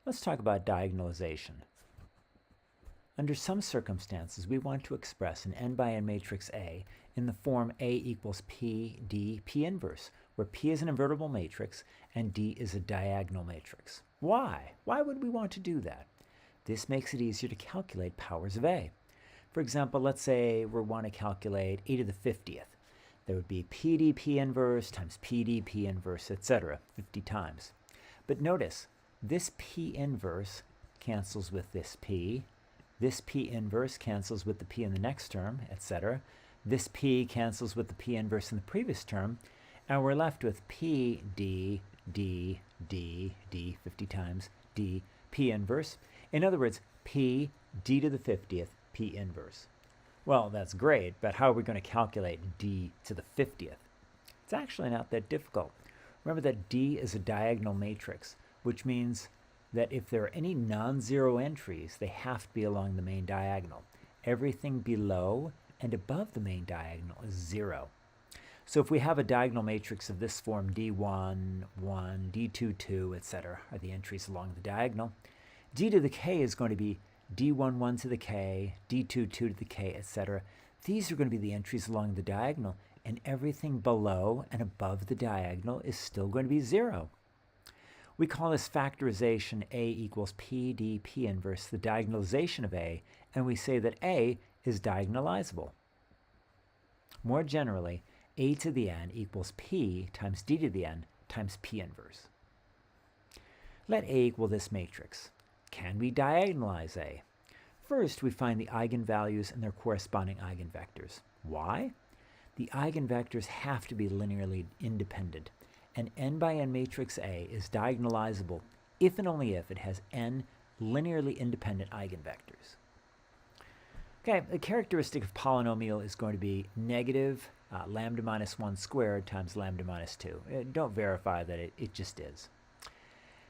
Let's talk about diagonalization. Under some circumstances, we want to express an n by n matrix A in the form A equals P, D, P inverse, where P is an invertible matrix and D is a diagonal matrix. Why? Why would we want to do that? This makes it easier to calculate powers of A. For example, let's say we want to calculate a to the 50th. There would be PD P inverse times PD P inverse, etc., 50 times. But notice, this P inverse cancels with this P inverse cancels with the P in the next term, etc. This P cancels with the P inverse in the previous term, and we're left with P, D, D, D, D, 50 times, D, P inverse. In other words, P, D to the 50th, P inverse. Well, that's great, but how are we going to calculate D to the 50th? It's actually not that difficult. Remember that D is a diagonal matrix, which means that if there are any non-zero entries, they have to be along the main diagonal. Everything below and above the main diagonal is 0. So if we have a diagonal matrix of this form, D1, 1, D2, 2, etc., are the entries along the diagonal, D to the k is going to be D1, 1 to the k, D2, 2 to the k, etc. These are going to be the entries along the diagonal, and everything below and above the diagonal is still going to be 0. We call this factorization A equals P, D, P inverse, the diagonalization of A, and we say that A is diagonalizable. More generally, A to the n equals P times D to the n times P inverse. Let A equal this matrix. Can we diagonalize A? First, we find the eigenvalues and their corresponding eigenvectors. Why? The eigenvectors have to be linearly independent. An n by n matrix A is diagonalizable if and only if it has n linearly independent eigenvectors. Okay, the characteristic of polynomial is going to be negative lambda minus 1 squared times lambda minus 2. Don't verify that it just is.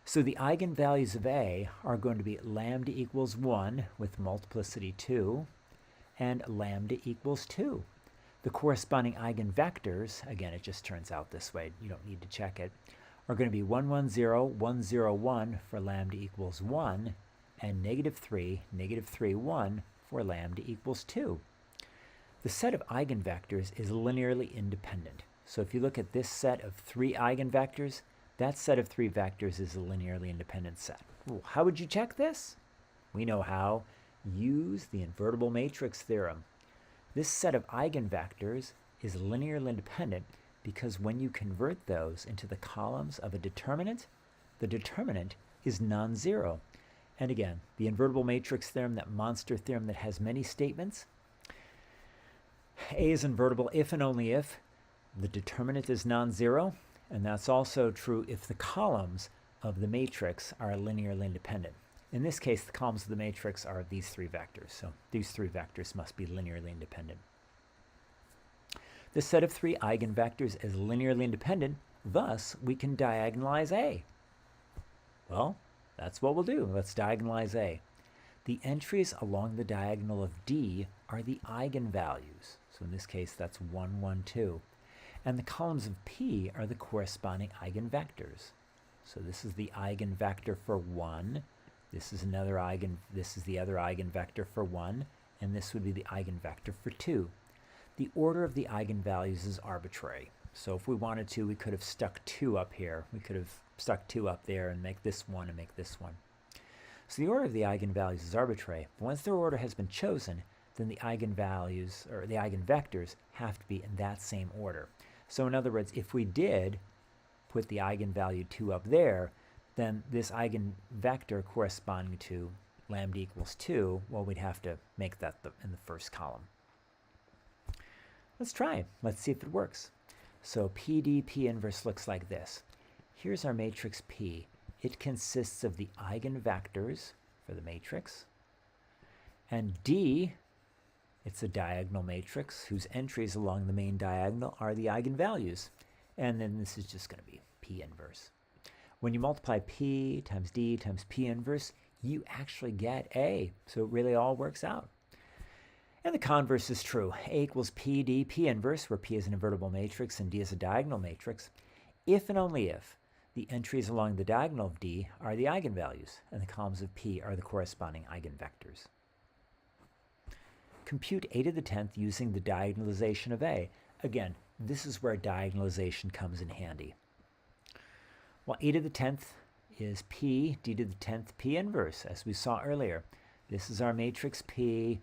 So the eigenvalues of A are going to be lambda equals 1 with multiplicity 2 and lambda equals 2. The corresponding eigenvectors, again, it just turns out this way, you don't need to check it, are going to be 1, 1, 0, 1, 0, 1 for lambda equals 1, and negative 3, 1 for lambda equals 2. The set of eigenvectors is linearly independent. So if you look at this set of 3 eigenvectors, that set of 3 vectors is a linearly independent set. Well, how would you check this? We know how. Use the invertible matrix theorem. This set of eigenvectors is linearly independent because when you convert those into the columns of a determinant, the determinant is non-zero. And again, the invertible matrix theorem, that monster theorem that has many statements, A is invertible if and only if the determinant is non-zero, and that's also true if the columns of the matrix are linearly independent. In this case, the columns of the matrix are these 3 vectors, so these 3 vectors must be linearly independent. The set of 3 eigenvectors is linearly independent, thus we can diagonalize A. Well, that's what we'll do. Let's diagonalize A. The entries along the diagonal of D are the eigenvalues, so in this case that's 1, 1, 2. And the columns of P are the corresponding eigenvectors. So this is the eigenvector for 1. This is the other eigenvector for 1, and this would be the eigenvector for 2. The order of the eigenvalues is arbitrary. So if we wanted to, we could have stuck 2 up here. We could have stuck 2 up there and make this 1 and make this 1. So the order of the eigenvalues is arbitrary. But once their order has been chosen, then the eigenvalues, or the eigenvectors, have to be in that same order. So in other words, if we did put the eigenvalue 2 up there, then this eigenvector corresponding to lambda equals 2, well, we'd have to make that in the first column. Let's try. Let's see if it works. So PD P inverse looks like this. Here's our matrix P. It consists of the eigenvectors for the matrix, and D, it's a diagonal matrix whose entries along the main diagonal are the eigenvalues. And then this is just going to be P inverse. When you multiply P times D times P inverse, you actually get A. So it really all works out. And the converse is true. A equals P, D, P inverse, where P is an invertible matrix and D is a diagonal matrix, if and only if The entries along the diagonal of D are the eigenvalues, and the columns of P are the corresponding eigenvectors. Compute a to the 10th using the diagonalization of A. Again, this is where diagonalization comes in handy. Well, a to the 10th is P, d to the 10th, P inverse, as we saw earlier. This is our matrix P.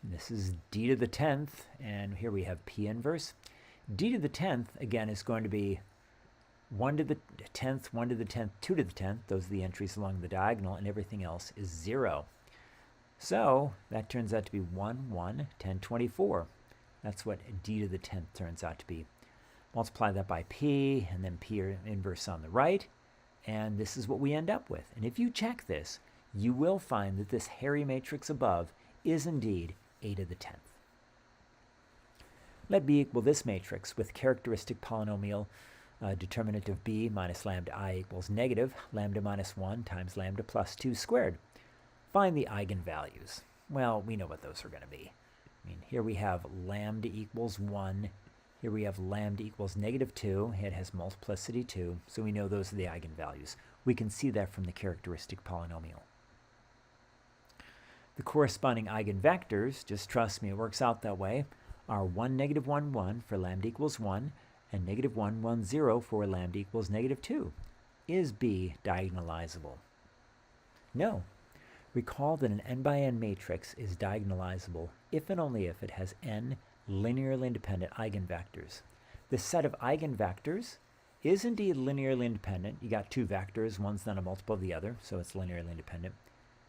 This is d to the 10th, and here we have P inverse. D to the 10th, again, is going to be 1 to the 10th, 1 to the 10th, 2 to the 10th. Those are the entries along the diagonal, and everything else is 0. So that turns out to be 1, 1, 10, 24. That's what d to the 10th turns out to be. Multiply that by P, and then P inverse on the right, and this is what we end up with. And if you check this, you will find that this hairy matrix above is indeed a to the 10th. Let B equal this matrix with characteristic polynomial determinant of B minus lambda I equals negative lambda minus 1 times lambda plus 2 squared. Find the eigenvalues. Well, we know what those are going to be. I mean, here we have lambda equals 1. Here we have lambda equals negative 2. It has multiplicity 2, so we know those are the eigenvalues. We can see that from the characteristic polynomial. The corresponding eigenvectors, just trust me, it works out that way, are 1, negative 1, 1 for lambda equals 1, and negative 1, 1, 0 for lambda equals negative 2. Is B diagonalizable? No. Recall that an n by n matrix is diagonalizable if and only if it has n linearly independent eigenvectors. This set of eigenvectors is indeed linearly independent. You got two vectors, one's not a multiple of the other, so it's linearly independent.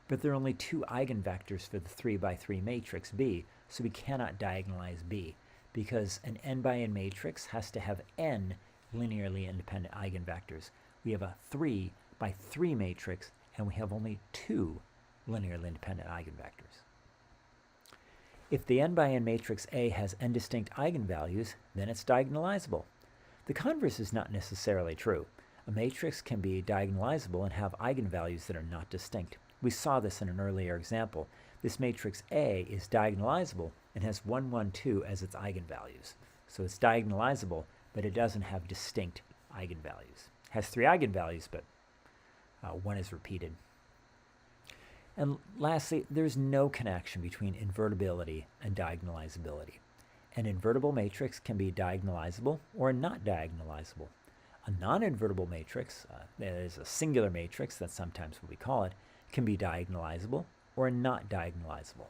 But there are only two eigenvectors for the 3 by 3 matrix B, so we cannot diagonalize B, because an n by n matrix has to have n linearly independent eigenvectors. We have a 3 by 3 matrix, and we have only two linearly independent eigenvectors. If the n by n matrix A has n distinct eigenvalues, then it's diagonalizable. The converse is not necessarily true. A matrix can be diagonalizable and have eigenvalues that are not distinct. We saw this in an earlier example. This matrix A is diagonalizable and has 1, 1, 2 as its eigenvalues. So it's diagonalizable, but it doesn't have distinct eigenvalues. It has 3 eigenvalues, but 1 is repeated. And lastly, there's no connection between invertibility and diagonalizability. An invertible matrix can be diagonalizable or not diagonalizable. A non-invertible matrix, that is a singular matrix, that's sometimes what we call it, can be diagonalizable or not diagonalizable.